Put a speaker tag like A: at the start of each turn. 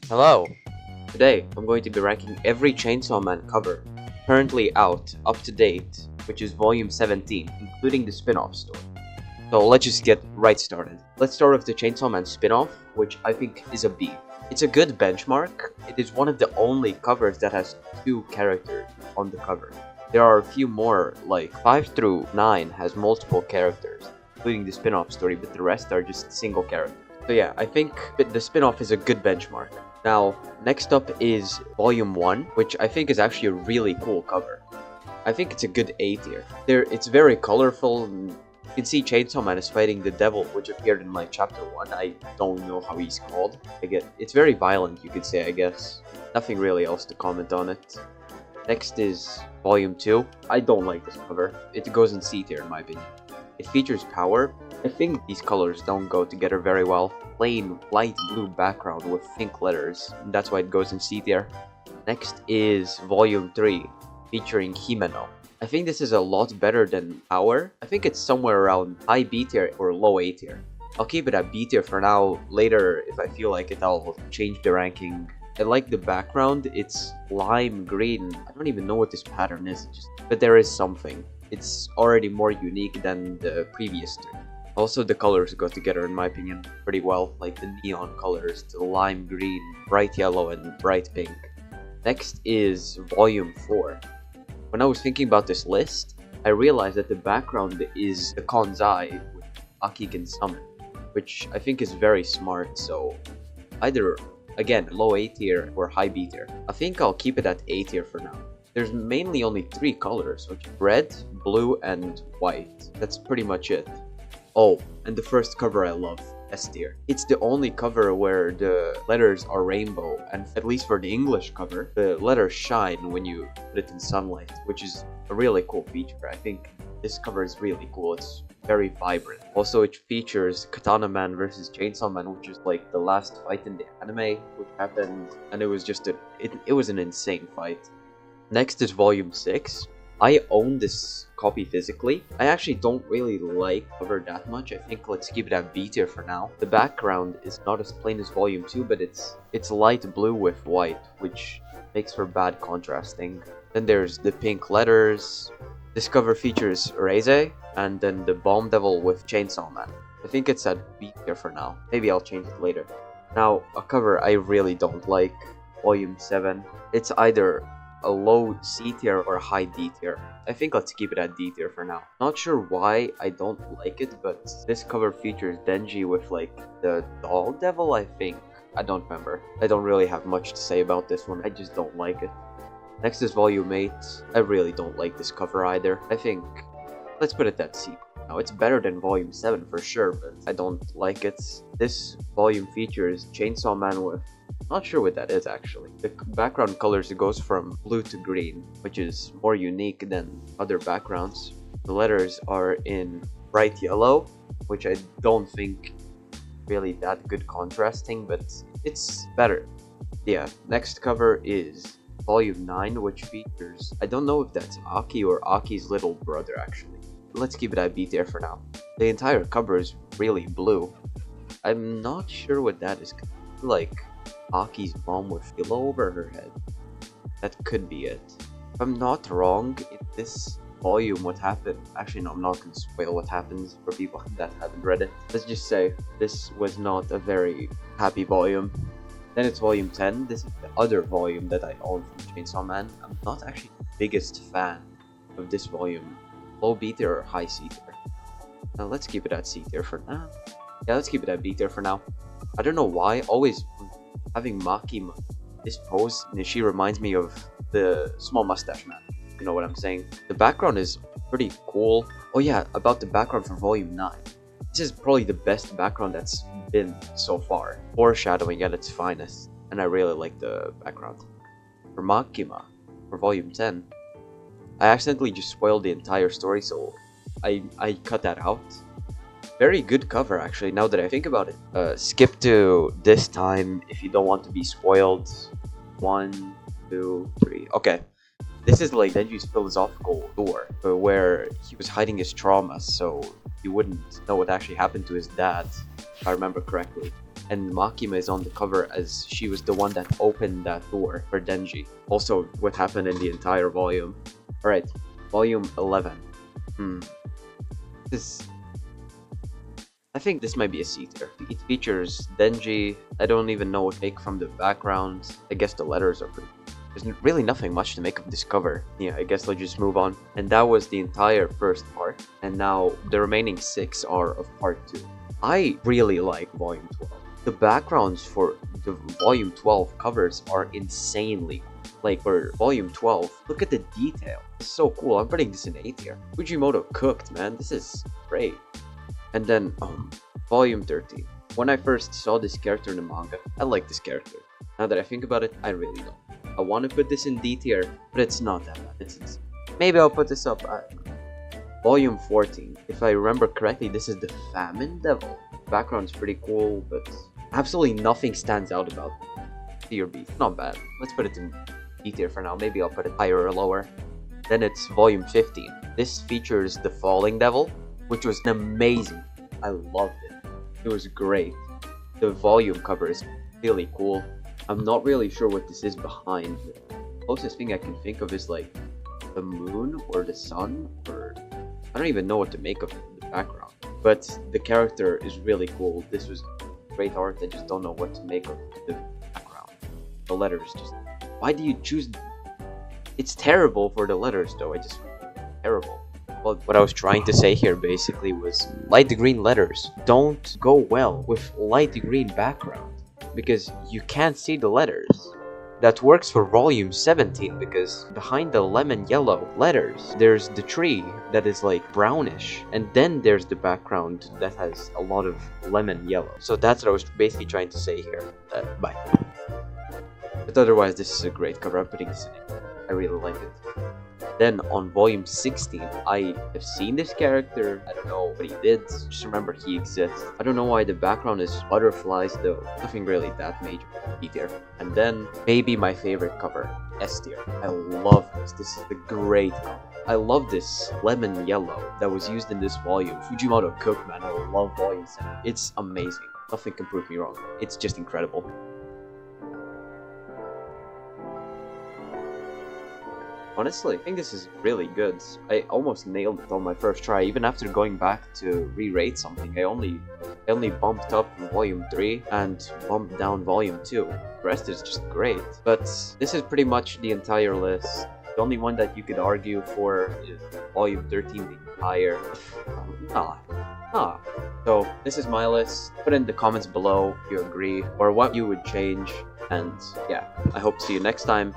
A: Hello! Today, I'm going to be ranking every Chainsaw Man cover currently out, up to date, which is volume 17, including the spin-off story. So let's just get right started. Let's start with the Chainsaw Man spin-off, which I think is a B. It's a good benchmark. It is one of the only covers that has two characters on the cover. There are a few more, like 5 through 9 has multiple characters, including the spin-off story, but the rest are just single characters. So yeah, I think the spin-off is a good benchmark. Now, next up is Volume 1, which I think is actually a really cool cover. I think it's a good A tier. It's very colorful, and you can see Chainsaw Man is fighting the devil, which appeared in like chapter 1. I don't know how he's called. It's very violent, you could say, I guess. Nothing really else to comment on it. Next is Volume 2. I don't like this cover. It goes in C tier in my opinion. It features power. I think these colors don't go together very well. Plain light blue background with pink letters. That's why it goes in C tier. Next is Volume 3, featuring Himeno. I think this is a lot better than Power. I think it's somewhere around high B tier or low A tier. I'll keep it at B tier for now. Later, if I feel like it, I'll change the ranking. I like the background. It's lime green. I don't even know what this pattern is, but there is something. It's already more unique than the previous two. Also, the colors go together, in my opinion, pretty well. Like the neon colors, the lime green, bright yellow, and bright pink. Next is Volume 4. When I was thinking about this list, I realized that the background is the Konzai with Akigen Summon, which I think is very smart, so either, again, low A tier or high B tier. I think I'll keep it at A tier for now. There's mainly only 3 colors, which are red, blue, and white. That's pretty much it. Oh, and the first cover I love, S tier. It's the only cover where the letters are rainbow, and at least for the English cover, the letters shine when you put it in sunlight, which is a really cool feature. I think this cover is really cool. It's very vibrant. Also, it features Katana Man versus Chainsaw Man, which is like the last fight in the anime, which happened, and it was just it was an insane fight. Next is Volume 6. I own this copy physically. I actually don't really like the cover that much. I think let's keep it at B tier for now. The background is not as plain as Volume 2, but it's light blue with white, which makes for bad contrasting. Then there's the pink letters. This cover features Reize, and then the Bomb Devil with Chainsaw Man. I think it's at B tier for now. Maybe I'll change it later. Now, a cover I really don't like, Volume 7. It's either a low C tier or a high D tier. I think let's keep it at D tier for now. Not sure why I don't like it, but this cover features Denji with like the dog devil, I think. I don't remember. I don't really have much to say about this one. I just don't like it. Next is Volume 8. I really don't like this cover either. I think let's put it at C. Now, it's better than Volume 7 for sure, but I don't like it. This volume features Chainsaw Man with... not sure what that is actually. The background colors goes from blue to green, which is more unique than other backgrounds. The letters are in bright yellow, which I don't think really that good contrasting, but it's better. Yeah, next cover is Volume 9, which features... I don't know if that's Aki or Aki's little brother actually. Let's keep it at B tier for now. The entire cover is really blue. I'm not sure what that is. Like Aki's mom with pillow over her head. That could be it. If I'm not wrong, in this volume what happened... actually no, I'm not going to spoil what happens for people that haven't read it. Let's just say this was not a very happy volume. Then it's Volume 10. This is the other volume that I own from Chainsaw Man. I'm not actually the biggest fan of this volume. Low B tier or high C tier? Now let's keep it at C tier for now. Yeah, let's keep it at B tier for now. I don't know why, always having Maki, this pose, she reminds me of the small mustache man. You know what I'm saying? The background is pretty cool. Oh yeah, about the background for Volume 9. This is probably the best background that's been so far. Foreshadowing at its finest. And I really like the background. For Makima, for Volume 10, I accidentally just spoiled the entire story, so I cut that out. Very good cover actually, now that I think about it. Skip to this time if you don't want to be spoiled. 1, 2, 3. Okay. This is like Denji's philosophical tour, where he was hiding his traumas, so he wouldn't know what actually happened to his dad, if I remember correctly. and Makima is on the cover as she was the one that opened that door for Denji. Also, what happened in the entire volume. Alright, volume 11. I think this might be a C tier. It features Denji. I don't even know what to make from the background. I guess the letters are pretty... There's really nothing much to make of this cover. Yeah, I guess let's just move on. And that was the entire first part. And now the remaining 6 are of part 2. I really like volume 12. The backgrounds for the volume 12 covers are insanely cool. Like for volume 12, look at the detail. It's so cool. I'm putting this in A tier. Fujimoto cooked, man. This is great. And then, volume 13. When I first saw this character in the manga, I like this character. Now that I think about it, I really don't. I want to put this in D tier, but it's not that bad. Maybe I'll put this up. Volume 14. If I remember correctly, this is the Famine Devil. The background's pretty cool, but absolutely nothing stands out about it. C or B. Not bad. Let's put it in D tier for now. Maybe I'll put it higher or lower. Then it's volume 15. This features the Falling Devil, which was amazing. I loved it. It was great. The volume cover is really cool. I'm not really sure what this is behind. The closest thing I can think of is like the moon or the sun, or I don't even know what to make of the background. But the character is really cool. This was great art. I just don't know what to make of the background. The letters just... Why do you choose... It's terrible for the letters though. Terrible. Well, what I was trying to say here basically was light green letters don't go well with light green background because you can't see the letters. That works for volume 17 because behind the lemon yellow letters there's the tree that is like brownish, and then there's the background that has a lot of lemon yellow. So that's what I was basically trying to say here. Bye. But otherwise, this is a great cover. I'm putting this in it. I really like it. Then on volume 16, I have seen this character. I don't know what he did, just remember he exists. I don't know why the background is butterflies though. Nothing really that major. B tier. And then maybe my favorite cover, S tier. I love this. This is the great cover. I love this lemon yellow that was used in this volume. Fujimoto cooked, man. I love volume 7. It's amazing. Nothing can prove me wrong. It's just incredible. Honestly, I think this is really good. I almost nailed it on my first try. Even after going back to re-rate something, I only bumped up volume 3 and bumped down volume 2. The rest is just great. But this is pretty much the entire list. The only one that you could argue for is volume 13 being higher. Nah. So this is my list. Put in the comments below if you agree or what you would change. And yeah, I hope to see you next time.